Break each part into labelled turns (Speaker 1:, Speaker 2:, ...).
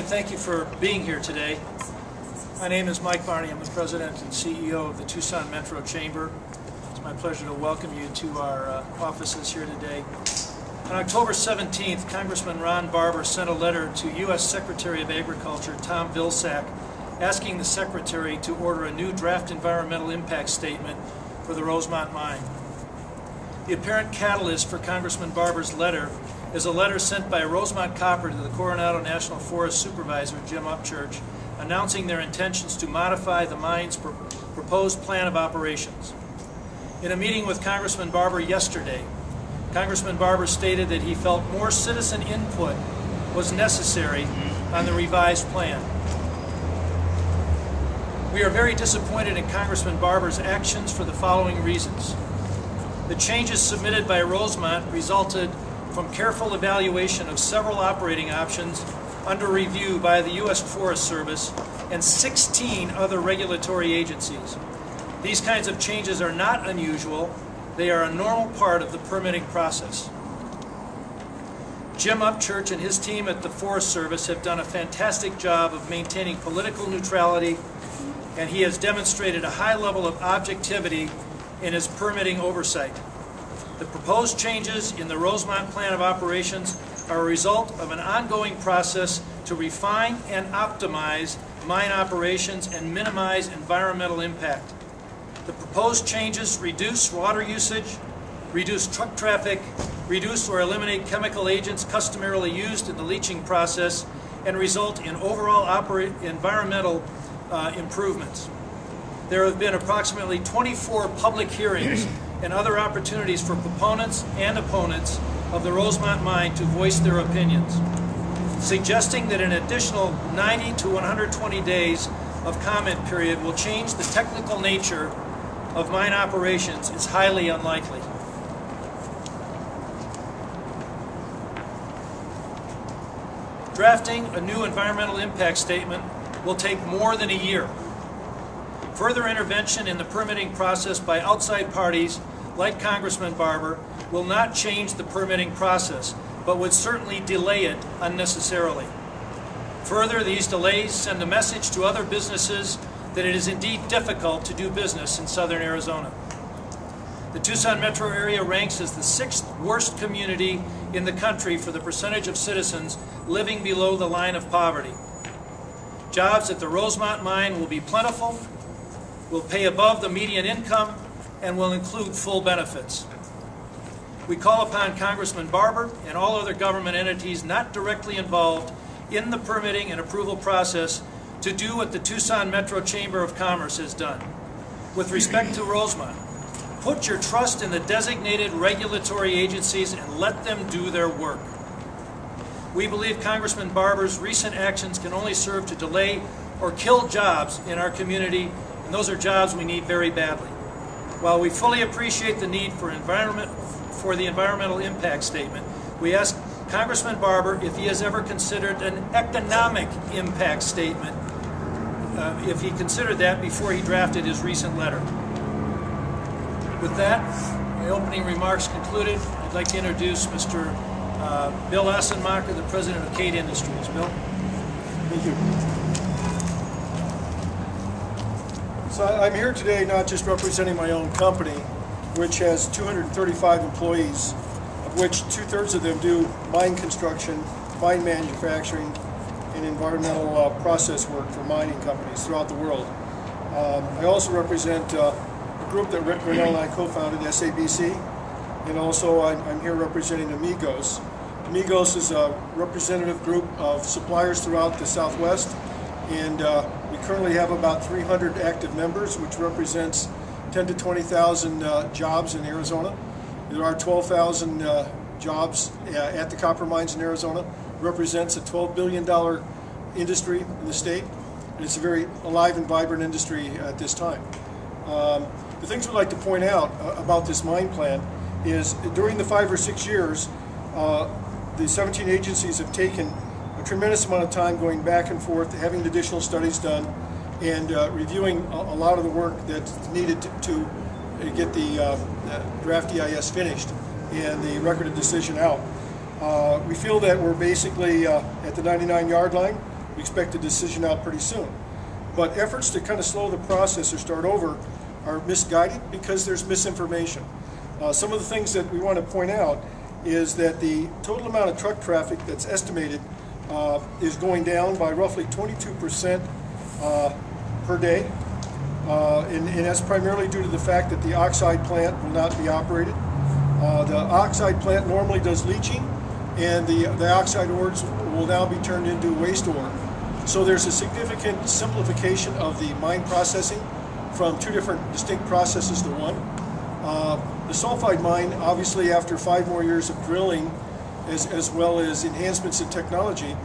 Speaker 1: and thank you for being here today. My name is Mike Barney. I'm the President and CEO of the Tucson Metro Chamber. It's my pleasure to welcome you to our offices here today. On October 17th, Congressman Ron Barber sent a letter to U.S. Secretary of Agriculture Tom Vilsack asking the Secretary to order a new draft environmental impact statement for the Rosemont mine. The apparent catalyst for Congressman Barber's letter is a letter sent by Rosemont Copper to the Coronado National Forest Supervisor, Jim Upchurch, announcing their intentions to modify the mine's proposed plan of operations. In a meeting with Congressman Barber yesterday, Congressman Barber stated that he felt more citizen input was necessary on the revised plan. We are very disappointed in Congressman Barber's actions for the following reasons. The changes submitted by Rosemont resulted from careful evaluation of several operating options under review by the U.S. Forest Service and 16 other regulatory agencies. These kinds of changes are not unusual. They are a normal part of the permitting process. Jim Upchurch and his team at the Forest Service have done a fantastic job of maintaining political neutrality, and he has demonstrated a high level of objectivity in his permitting oversight. The proposed changes in the Rosemont Plan of Operations are a result of an ongoing process to refine and optimize mine operations and minimize environmental impact. The proposed changes reduce water usage, reduce truck traffic, reduce or eliminate chemical agents customarily used in the leaching process, and result in overall environmental improvements. There have been approximately 24 public hearings and other opportunities for proponents and opponents of the Rosemont mine to voice their opinions. Suggesting that an additional 90 to 120 days of comment period will change the technical nature of mine operations is highly unlikely. Drafting a new environmental impact statement will take more than a year. Further intervention in the permitting process by outside parties, like Congressman Barber, will not change the permitting process, but would certainly delay it unnecessarily. Further, these delays send a message to other businesses that it is indeed difficult to do business in southern Arizona. The Tucson metro area ranks as the 6th worst community in the country for the percentage of citizens living below the line of poverty. Jobs at the Rosemont mine will be plentiful, will pay above the median income, and will include full benefits. We call upon Congressman Barber and all other government entities not directly involved in the permitting and approval process to do what the Tucson Metro Chamber of Commerce has done. With respect to Rosemont, put your trust in the designated regulatory agencies and let them do their work. We believe Congressman Barber's recent actions can only serve to delay or kill jobs in our community, and those are jobs we need very badly. While we fully appreciate the need for the environmental impact statement, we ask Congressman Barber if he has ever considered an economic impact statement, if he considered that before he drafted his recent letter. With that, my opening remarks concluded. I'd like to introduce Mr. Bill Assenmacher, the President of Cade Industries. Bill?
Speaker 2: Thank you. So I'm here today not just representing my own company, which has 235 employees, of which 2/3 of them do mine construction, mine manufacturing, and environmental process work for mining companies throughout the world. I also represent a group that Rick Grinnell and I co-founded, SABC, and also I'm here representing Amigos. Amigos is a representative group of suppliers throughout the Southwest, and we currently have about 300 active members, which represents 10 to 20,000 jobs in Arizona. There are 12,000 jobs at the copper mines in Arizona. It represents a $12 billion industry in the state, and it's a very alive and vibrant industry at this time. The things we'd like to point out about this mine plan is during the 5 or 6 years, the 17 agencies have taken a tremendous amount of time going back and forth, having additional studies done, and reviewing a lot of the work that's needed to get the draft EIS finished and the record of decision out. We feel that we're basically at the 99-yard line. We expect a decision out pretty soon. But efforts to kind of slow the process or start over are misguided because there's misinformation. Some of the things that we want to point out is that the total amount of truck traffic that's estimated is going down by roughly 22% per day. And that's primarily due to the fact that the oxide plant will not be operated. The oxide plant normally does leaching, and the oxide ores will now be turned into waste ore. So there's a significant simplification of the mine processing from two different distinct processes to one. The sulfide mine, obviously after 5 more years of drilling, as well as enhancements in technology,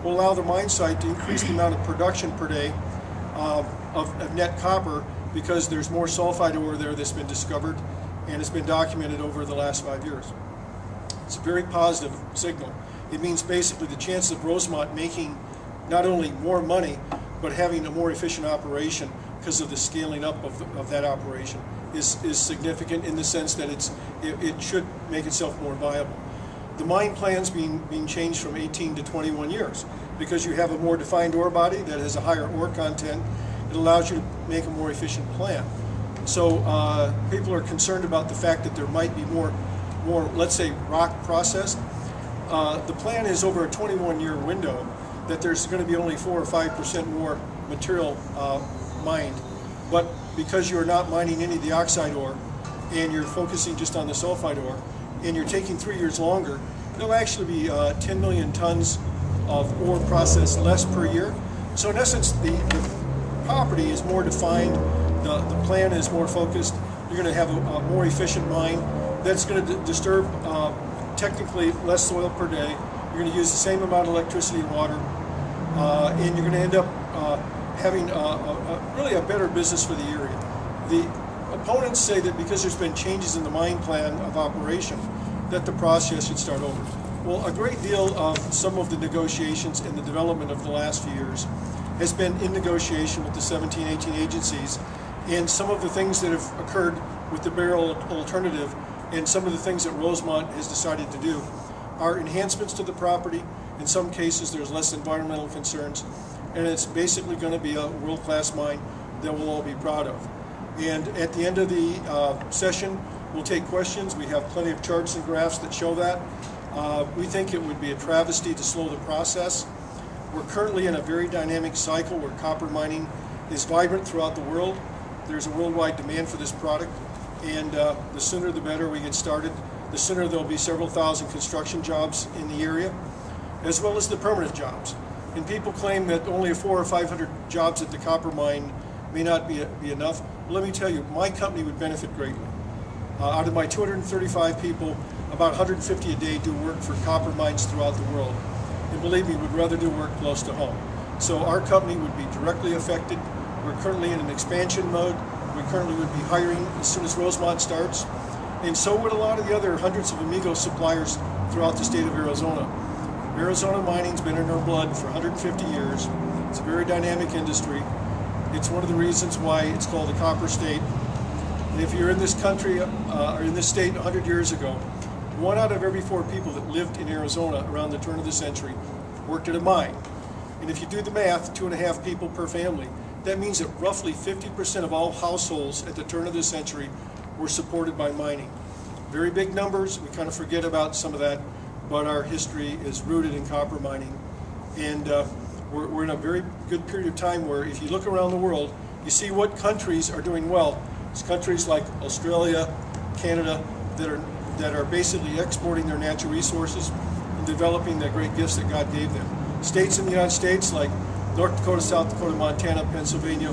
Speaker 2: will allow the mine site to increase the amount of production per day of net copper, because there's more sulfide ore there that's been discovered and has been documented over the last 5 years. It's a very positive signal. It means basically the chances of Rosemont making not only more money, but having a more efficient operation because of the scaling up of that operation is significant, in the sense that it should make itself more viable. The mine plan's being changed from 18 to 21 years because you have a more defined ore body that has a higher ore content. It allows you to make a more efficient plant. So people are concerned about the fact that there might be more, let's say, rock processed. The plan is over a 21-year window that there's going to be only 4 or 5% more material mined. But because you're not mining any of the oxide ore and you're focusing just on the sulfide ore, and you're taking 3 years longer, it'll actually be 10 million tons of ore processed less per year. So in essence, the property is more defined, the plan is more focused. You're going to have a more efficient mine that's going to disturb technically less soil per day. You're going to use the same amount of electricity and water, and you're going to end up having really a better business for the area. The opponents say that because there's been changes in the mine plan of operation, that the process should start over. Well, a great deal of some of the negotiations and the development of the last few years has been in negotiation with the 17, 18 agencies, and some of the things that have occurred with the barrel alternative and some of the things that Rosemont has decided to do are enhancements to the property. In some cases there's less environmental concerns, and it's basically going to be a world-class mine that we'll all be proud of. And at the end of the session, we'll take questions. We have plenty of charts and graphs that show that. We think it would be a travesty to slow the process. We're currently in a very dynamic cycle where copper mining is vibrant throughout the world. There's a worldwide demand for this product, and the sooner the better we get started. The sooner there'll be several thousand construction jobs in the area, as well as the permanent jobs. And people claim that only 400 or 500 jobs at the copper mine may not be enough. Well, let me tell you, my company would benefit greatly. Out of my 235 people, about 150 a day do work for copper mines throughout the world. And believe me, we'd rather do work close to home. So our company would be directly affected. We're currently in an expansion mode. We currently would be hiring as soon as Rosemont starts. And so would a lot of the other hundreds of Amigo suppliers throughout the state of Arizona. Arizona mining's been in our blood for 150 years. It's a very dynamic industry. It's one of the reasons why it's called a copper state. And if you're in this country, or in this state 100 years ago, 1 out of every 4 people that lived in Arizona around the turn of the century worked at a mine. And if you do the math, 2.5 people per family, that means that roughly 50% of all households at the turn of the century were supported by mining. Very big numbers. We kind of forget about some of that, but our history is rooted in copper mining. And we're in a very good period of time where if you look around the world, you see what countries are doing well. It's countries like Australia, Canada, that are basically exporting their natural resources and developing the great gifts that God gave them. States in the United States like North Dakota, South Dakota, Montana, Pennsylvania,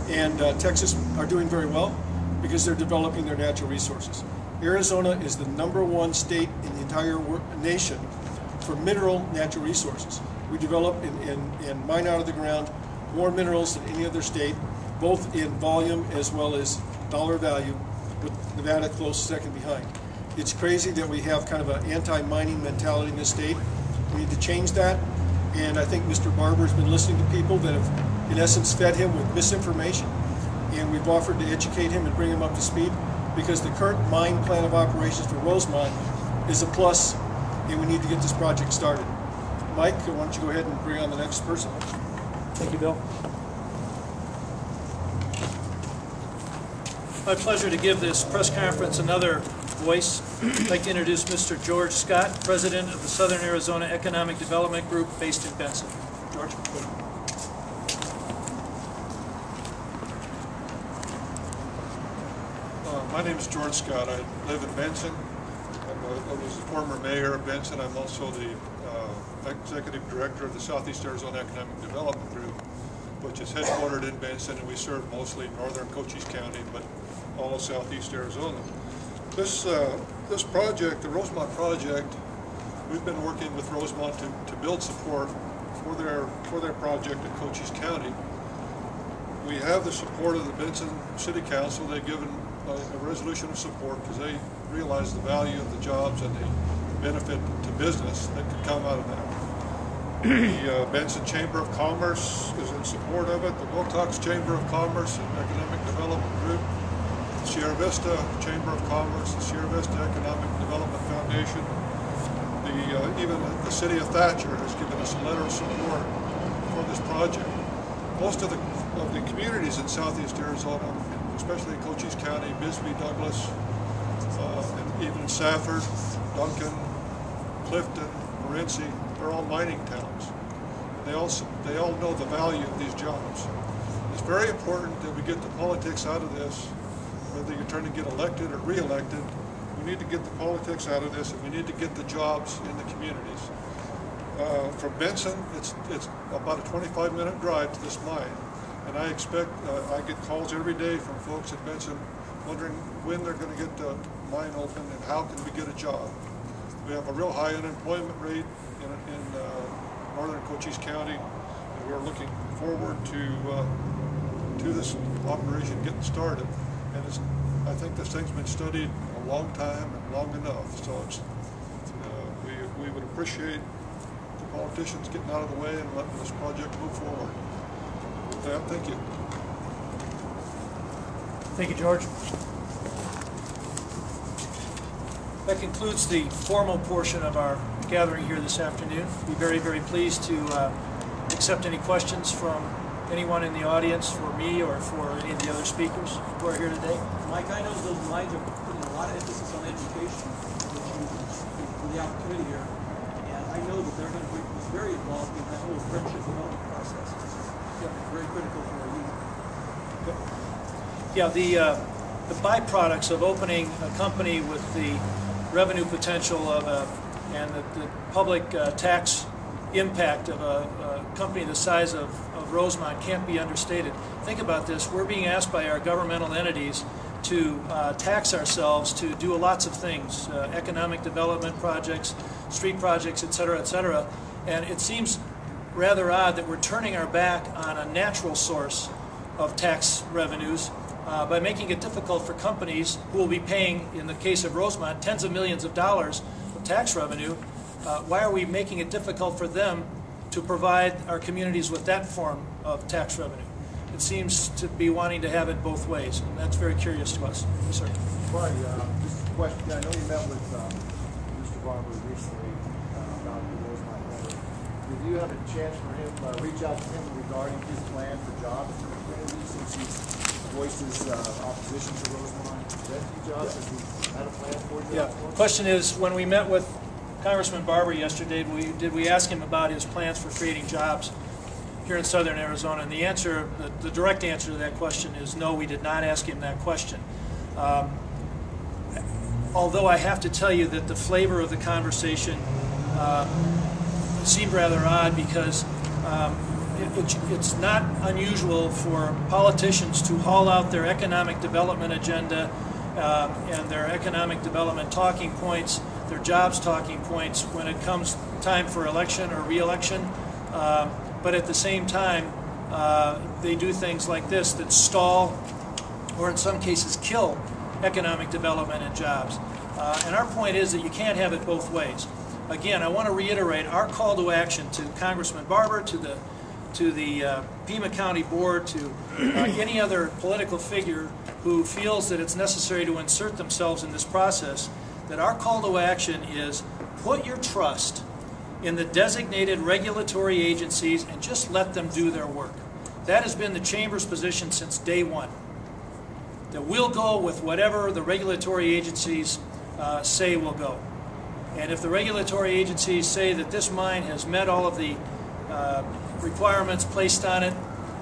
Speaker 2: and Texas are doing very well because they're developing their natural resources. Arizona is the #1 state in the entire nation for mineral natural resources. We develop and mine out of the ground more minerals than any other state, both in volume as well as dollar value, with Nevada close second behind. It's crazy that we have kind of an anti-mining mentality in this state. We need to change that, and I think Mr. Barber's been listening to people that have, in essence, fed him with misinformation, and we've offered to educate him and bring him up to speed, because the current mine plan of operations for Rosemont is a plus, and we need to get this project started. Mike, why don't you go ahead and bring on the next person?
Speaker 1: Thank you, Bill. My pleasure to give this press conference another voice. I'd like to introduce Mr. George Scott, President of the Southern Arizona Economic Development Group based in Benson. George.
Speaker 3: My name is George Scott. I live in Benson. I was the former mayor of Benson. I'm also the executive director of the Southeast Arizona Economic Development Group, which is headquartered in Benson, and we serve mostly northern Cochise County, but all of Southeast Arizona. This project, the Rosemont project, we've been working with Rosemont to build support for their project in Cochise County. We have the support of the Benson City Council. They've given a resolution of support because they realize the value of the jobs and the benefit to business that could come out of that. The Benson Chamber of Commerce is in support of it. The Wilcox Chamber of Commerce and Economic Development Group, the Sierra Vista Chamber of Commerce, the Sierra Vista Economic Development Foundation, even the City of Thatcher has given us a letter of support for this project. Most of the communities in Southeast Arizona, especially in Cochise County, Bisbee, Douglas, and even Safford, Duncan, Clifton, Morenci, they're all mining towns. They all know the value of these jobs. It's very important that we get the politics out of this, whether you're trying to get elected or re-elected. We need to get the politics out of this, and we need to get the jobs in the communities. From Benson, it's about a 25-minute drive to this mine. And I expect, I get calls every day from folks at Benson wondering when they're going to get the mine open and how can we get a job. We have a real high unemployment rate in northern Cochise County, and we're looking forward to this operation getting started. And I think this thing's been studied a long time and long enough, so we would appreciate the politicians getting out of the way and letting this project move forward. With that, thank you.
Speaker 1: Thank you, George. That concludes the formal portion of our gathering here this afternoon. We're very, very pleased to accept any questions from anyone in the audience for me or for any of the other speakers who are here today.
Speaker 4: Mike, I know those lines are putting a lot of emphasis on education for the opportunity here, and I know that they're going to be very involved in that whole friendship development process. It's very critical for our youth.
Speaker 1: Yeah, the byproducts of opening a company with the revenue potential of and the public tax impact of a company the size of Rosemont can't be understated. Think about this. We're being asked by our governmental entities to tax ourselves to do lots of things, economic development projects, street projects, et cetera, and it seems rather odd that we're turning our back on a natural source of tax revenues by making it difficult for companies who will be paying, in the case of Rosemont, tens of millions of dollars of tax revenue. Why are we making it difficult for them to provide our communities with that form of tax revenue? It seems to be wanting to have it both ways, and that's very curious to us. Yes, sir.
Speaker 5: Right, just a question. I know you met with Mr. Barber recently about the Rosemont letter. Did you have a chance for him reach out to him regarding his plan for jobs in the community since he voiced his opposition to Rosemont rescue jobs? Has he had a plan for jobs?
Speaker 1: Yeah. The question is, when we met with Congressman Barber yesterday, did we ask him about his plans for creating jobs here in southern Arizona? And the answer, the direct answer to that question is no, we did not ask him that question. Although I have to tell you that the flavor of the conversation seemed rather odd because it's not unusual for politicians to haul out their economic development agenda and their economic development talking points, their jobs talking points when it comes time for election or re-election. But at the same time, they do things like this that stall or in some cases kill economic development and jobs. And our point is that you can't have it both ways. Again, I want to reiterate our call to action to Congressman Barber, to the Pima County Board, to any other political figure who feels that it's necessary to insert themselves in this process, that our call to action is put your trust in the designated regulatory agencies and just let them do their work. That has been the Chamber's position since day one, that we'll go with whatever the regulatory agencies say will go. And if the regulatory agencies say that this mine has met all of the requirements placed on it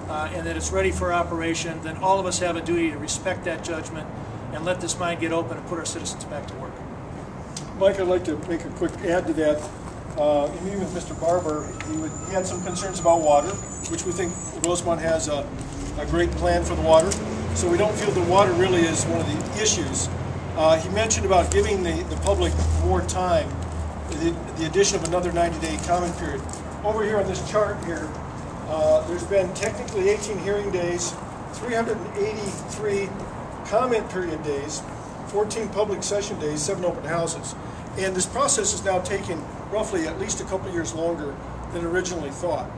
Speaker 1: and that it's ready for operation, then all of us have a duty to respect that judgment and let this mine get open and put our citizens back to work.
Speaker 2: Mike, I'd like to make a quick add to that. In meeting with Mr. Barber, he had some concerns about water, which we think Rosemont has a great plan for the water. So we don't feel the water really is one of the issues. He mentioned about giving the public more time, the addition of another 90-day comment period. Over here on this chart here, there's been technically 18 hearing days, 383 comment period days, 14 public session days, 7 open houses. And this process is now taking roughly at least a couple years longer than originally thought.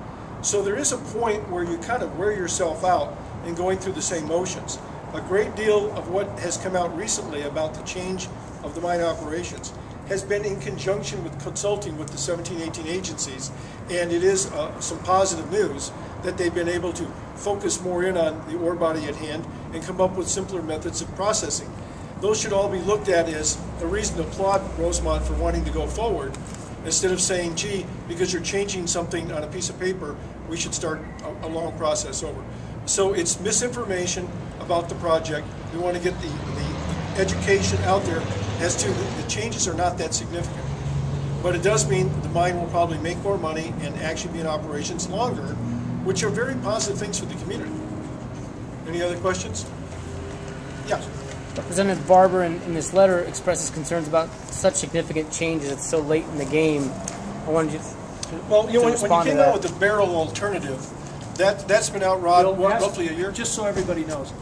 Speaker 2: So there is a point where you kind of wear yourself out in going through the same motions. A great deal of what has come out recently about the change of the mine operations has been in conjunction with consulting with the 17, 18 agencies, and it is some positive news that they've been able to focus more in on the ore body at hand and come up with simpler methods of processing. Those should all be looked at as a reason to applaud Rosemont for wanting to go forward, instead of saying, gee, because you're changing something on a piece of paper, we should start a long process over. So it's misinformation about the project. We want to get the education out there as to the changes are not that significant. But it does mean the mine will probably make more money and actually be in operations longer, which are very positive things for the community. Any other questions? Yeah.
Speaker 6: Representative Barber in this letter expresses concerns about such significant changes. It's so late in the game. I wanted you to
Speaker 2: Well, you know, when you
Speaker 6: respond to
Speaker 2: came
Speaker 6: that.
Speaker 2: out with the barrel alternative, that's been out, Rod, roughly a year?
Speaker 1: Just so everybody knows,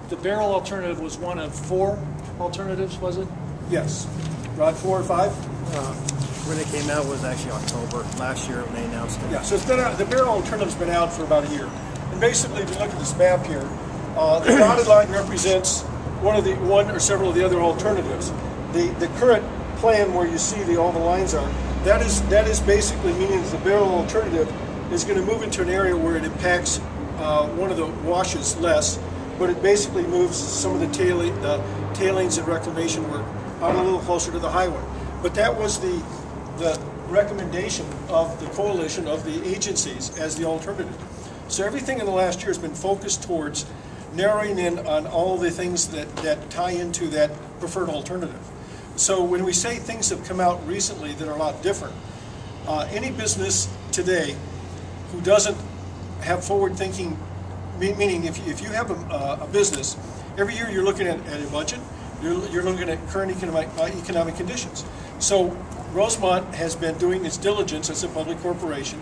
Speaker 1: the barrel alternative was one of 4 alternatives, was it?
Speaker 2: Yes. Rod, 4 or 5?
Speaker 7: When it came out was actually October last year when they announced it.
Speaker 2: Yeah, so it's been out, the barrel alternative's been out for about a year. And basically, if you look at this map here, the dotted line represents one or several of the other alternatives. The current plan where you see all the lines are, that is basically meaning that the barrel alternative is going to move into an area where it impacts one of the washes less, but it basically moves some of the tailings and reclamation work out a little closer to the highway. But that was the recommendation of the coalition of the agencies as the alternative. So everything in the last year has been focused towards narrowing in on all the things that tie into that preferred alternative. So when we say things have come out recently that are a lot different, any business today who doesn't have forward-thinking, meaning if you have a business, every year you're looking at a budget, you're looking at current economic conditions. So Rosemont has been doing its diligence as a public corporation,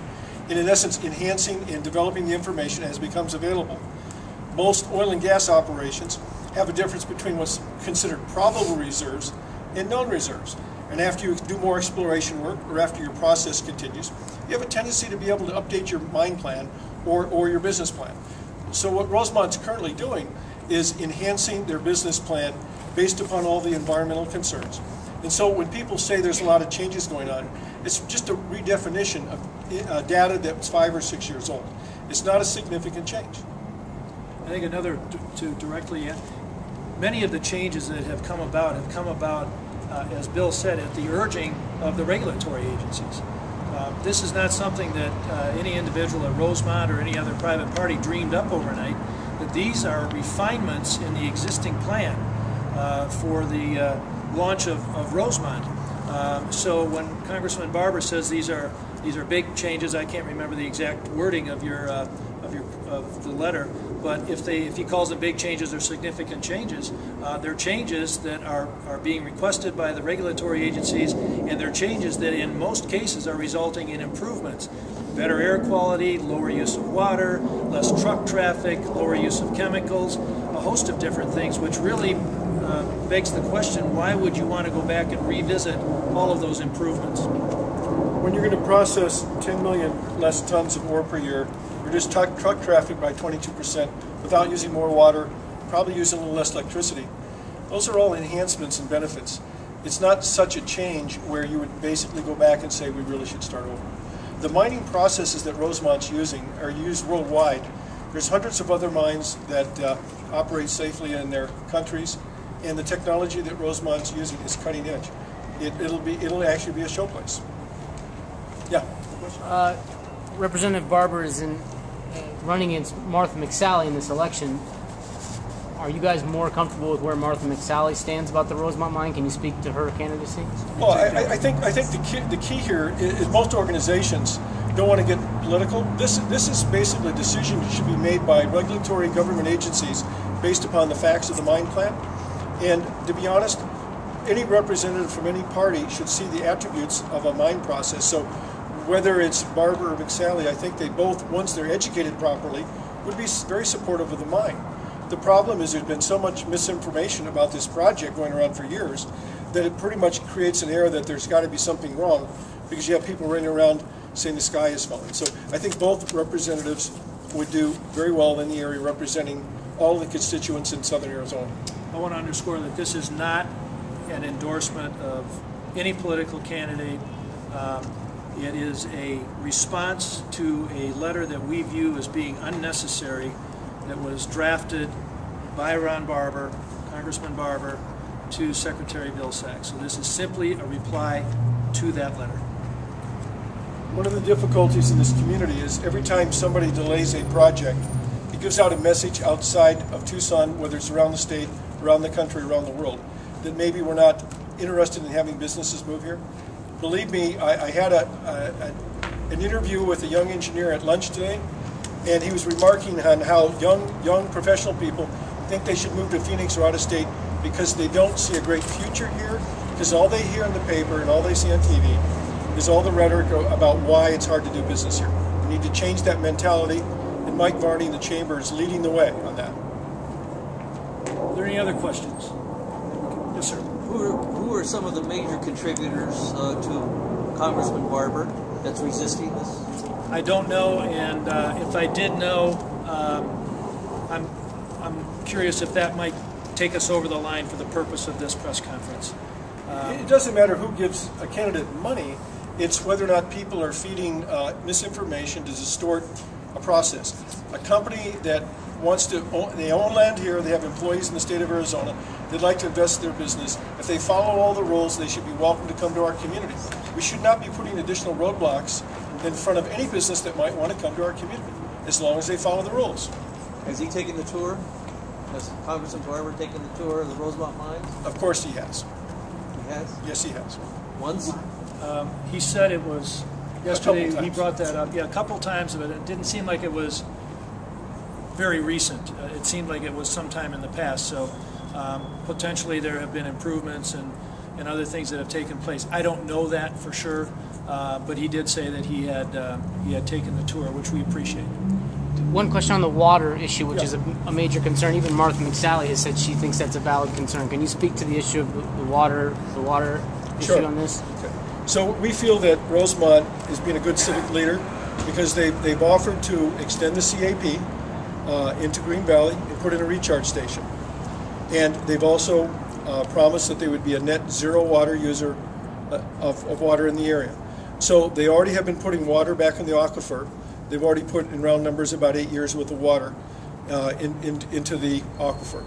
Speaker 2: and in essence enhancing and developing the information as it becomes available. Most oil and gas operations have a difference between what's considered probable reserves and known reserves. And after you do more exploration work, or after your process continues, you have a tendency to be able to update your mine plan or your business plan. So what Rosemont's currently doing is enhancing their business plan based upon all the environmental concerns. And so when people say there's a lot of changes going on, it's just a redefinition of data that was 5 or 6 years old. It's not a significant change.
Speaker 1: I think another, to directly, many of the changes that have come about, as Bill said, at the urging of the regulatory agencies. This is not something that any individual at Rosemont or any other private party dreamed up overnight, but these are refinements in the existing plan for the launch of Rosemont. So when Congressman Barber says these are big changes, I can't remember the exact wording of of the letter, but if he calls them big changes or significant changes, they're changes that are being requested by the regulatory agencies, and they're changes that in most cases are resulting in improvements. Better air quality, lower use of water, less truck traffic, lower use of chemicals, a host of different things, which really begs the question, why would you want to go back and revisit all of those improvements?
Speaker 2: When you're going to process 10 million less tons of ore per year, reduce truck traffic by 22% without using more water, probably using a little less electricity, those are all enhancements and benefits. It's not such a change where you would basically go back and say we really should start over. The mining processes that Rosemont's using are used worldwide. There's hundreds of other mines that operate safely in their countries, and the technology that Rosemont's using is cutting edge. It'll actually be a showplace. Yeah.
Speaker 6: Representative Barber is running against Martha McSally in this election. Are you guys more comfortable with where Martha McSally stands about the Rosemont mine? Can you speak to her candidacy?
Speaker 2: Well, I think the key here is most organizations don't want to get political. This is basically a decision that should be made by regulatory government agencies based upon the facts of the mine plan. And to be honest, any representative from any party should see the attributes of a mine process. So whether it's Barber or McSally, I think they both, once they're educated properly, would be very supportive of the mine. The problem is there's been so much misinformation about this project going around for years that it pretty much creates an air that there's got to be something wrong, because you have people running around saying the sky is falling. So I think both representatives would do very well in the area representing all the constituents in southern Arizona.
Speaker 1: I want to underscore that this is not an endorsement of any political candidate. It is a response to a letter that we view as being unnecessary that was drafted by Ron Barber, Congressman Barber, to Secretary Vilsack. So this is simply a reply to that letter.
Speaker 2: One of the difficulties in this community is every time somebody delays a project, it gives out a message outside of Tucson, whether it's around the state, around the country, around the world, that maybe we're not interested in having businesses move here. Believe me, I had an interview with a young engineer at lunch today, and he was remarking on how young professional people think they should move to Phoenix or out of state because they don't see a great future here, because all they hear in the paper and all they see on TV is all the rhetoric about why it's hard to do business here. We need to change that mentality, and Mike Varney in the chamber is leading the way on that.
Speaker 1: Are there any other questions? Yes, sir.
Speaker 8: Who are some of the major contributors to Congressman Barber that's resisting this?
Speaker 1: I don't know, and if I did know, I'm curious if that might take us over the line for the purpose of this press conference.
Speaker 2: It doesn't matter who gives a candidate money, it's whether or not people are feeding misinformation to distort a process. A company that wants to they own land here, they have employees in the state of Arizona, they'd like to invest in their business. If they follow all the rules, they should be welcome to come to our community. We should not be putting additional roadblocks in front of any business that might want to come to our community, as long as they follow the rules.
Speaker 8: Has he taken the tour? Has Congressman Barber taken the tour of the Rosemont mines?
Speaker 2: Of course he has.
Speaker 8: He has?
Speaker 2: Yes, he has.
Speaker 8: Once?
Speaker 1: He said it was yesterday.
Speaker 2: He
Speaker 1: brought that up. Yeah, a couple times, but it didn't seem like it was very recent. It seemed like it was sometime in the past. So potentially there have been improvements and other things that have taken place. I don't know that for sure, but he did say that he had taken the tour, which we appreciate.
Speaker 6: One question on the water issue, which is a major concern. Even Martha McSally has said she thinks that's a valid concern. Can you speak to the issue of the water issue on this?
Speaker 2: Okay. So we feel that Rosemont is being a good civic leader because they've offered to extend the CAP into Green Valley and put in a recharge station. And they've also promised that they would be a net zero water user of water in the area. So they already have been putting water back in the aquifer. They've already put, in round numbers, about 8 years worth of water into the aquifer.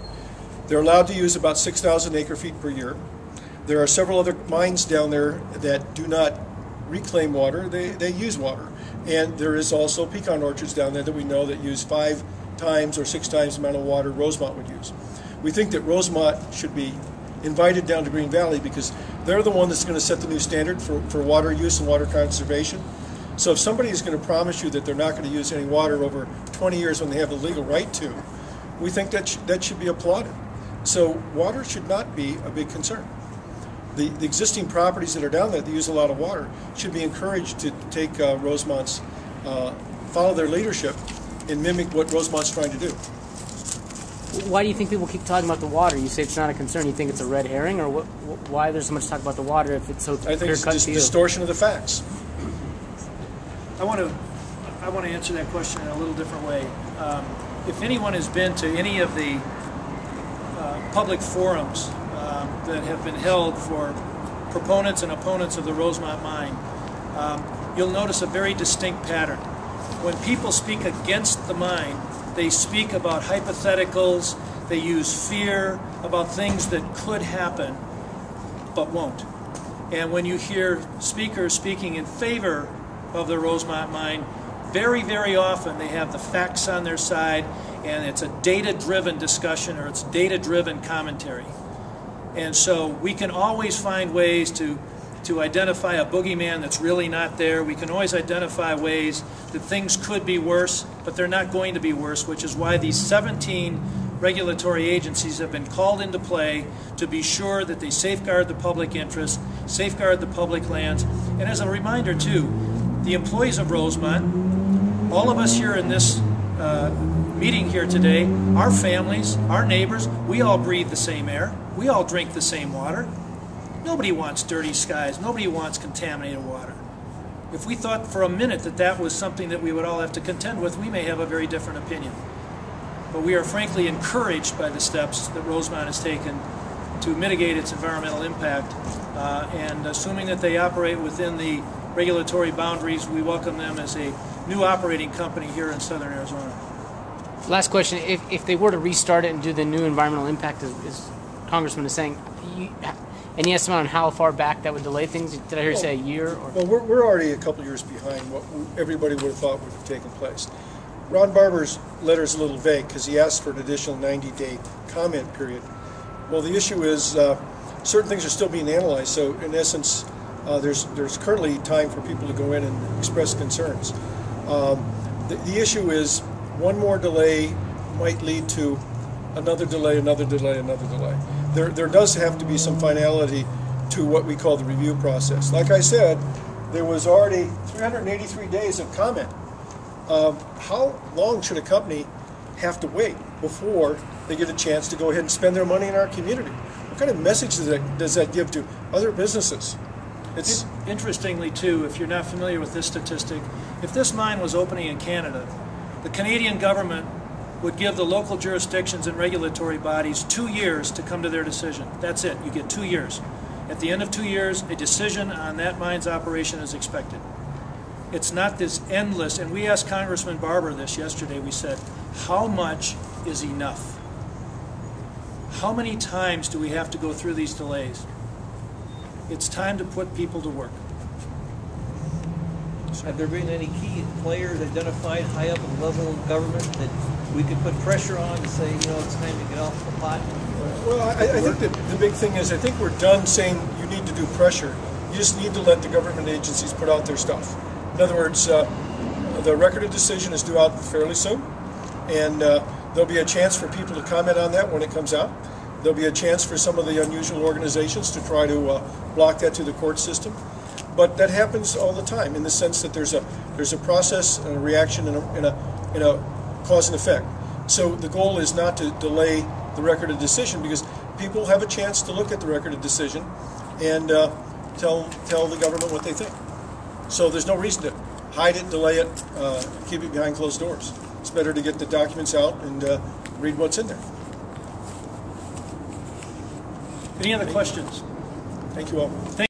Speaker 2: They're allowed to use about 6,000 acre feet per year. There are several other mines down there that do not reclaim water, they use water. And there is also pecan orchards down there that we know that use 5 times or 6 times the amount of water Rosemont would use. We think that Rosemont should be invited down to Green Valley because they're the one that's going to set the new standard for water use and water conservation. So if somebody is going to promise you that they're not going to use any water over 20 years when they have the legal right to, we think that should be applauded. So water should not be a big concern. The existing properties that are down there that use a lot of water should be encouraged to take Rosemont's, follow their leadership and mimic what Rosemont's trying to do.
Speaker 6: Why do you think people keep talking about the water? You say it's not a concern. You think it's a red herring, or why there's so much talk about the water if it's so clear-cut to you?
Speaker 2: I think it's just distortion of the facts.
Speaker 1: I want to answer that question in a little different way. If anyone has been to any of the public forums that have been held for proponents and opponents of the Rosemont mine, you'll notice a very distinct pattern. When people speak against the mine, they speak about hypotheticals, they use fear about things that could happen but won't. And when you hear speakers speaking in favor of the Rosemont mine, very, very often they have the facts on their side, and it's a data-driven discussion, or it's data-driven commentary. And so we can always find ways to identify a boogeyman that's really not there. We can always identify ways that things could be worse, but they're not going to be worse, which is why these 17 regulatory agencies have been called into play to be sure that they safeguard the public interest, safeguard the public lands. And as a reminder, too, the employees of Rosemont, all of us here in this meeting here today, our families, our neighbors, we all breathe the same air. We all drink the same water. Nobody wants dirty skies. Nobody wants contaminated water. If we thought for a minute that that was something that we would all have to contend with, we may have a very different opinion. But we are frankly encouraged by the steps that Rosemont has taken to mitigate its environmental impact. And assuming that they operate within the regulatory boundaries, we welcome them as a new operating company here in southern Arizona.
Speaker 6: Last question: if they were to restart it and do the new environmental impact, as Congressman is saying, any estimate on how far back that would delay things? Did I hear you say a year? Or?
Speaker 2: Well, we're already a couple years behind what everybody would have thought would have taken place. Ron Barber's letter is a little vague because he asked for an additional 90-day comment period. Well, the issue is certain things are still being analyzed, so in essence, there's currently time for people to go in and express concerns. The issue is one more delay might lead to another delay, another delay, another delay. There does have to be some finality to what we call the review process. Like I said, there was already 383 days of comment. How long should a company have to wait before they get a chance to go ahead and spend their money in our community? What kind of message does that give to other businesses? It's
Speaker 1: interestingly, too, if you're not familiar with this statistic, if this mine was opening in Canada, the Canadian government would give the local jurisdictions and regulatory bodies 2 years to come to their decision. That's it. You get 2 years. At the end of 2 years, a decision on that mine's operation is expected. It's not this endless, and we asked Congressman Barber this yesterday. We said, how much is enough? How many times do we have to go through these delays? It's time to put people to work.
Speaker 8: Have there been any key players identified high up in the level of government that we could put pressure on to say, you know, it's time to get off the pot?
Speaker 2: Well, I think that the big thing is I think we're done saying you need to do pressure. You just need to let the government agencies put out their stuff. In other words, the record of decision is due out fairly soon, and there'll be a chance for people to comment on that when it comes out. There'll be a chance for some of the unusual organizations to try to block that to the court system. But that happens all the time in the sense that there's a process and a reaction in a cause and effect. So the goal is not to delay the record of decision because people have a chance to look at the record of decision and tell the government what they think. So there's no reason to hide it, delay it, keep it behind closed doors. It's better to get the documents out and read what's in there.
Speaker 1: Any other questions?
Speaker 2: Thank you all.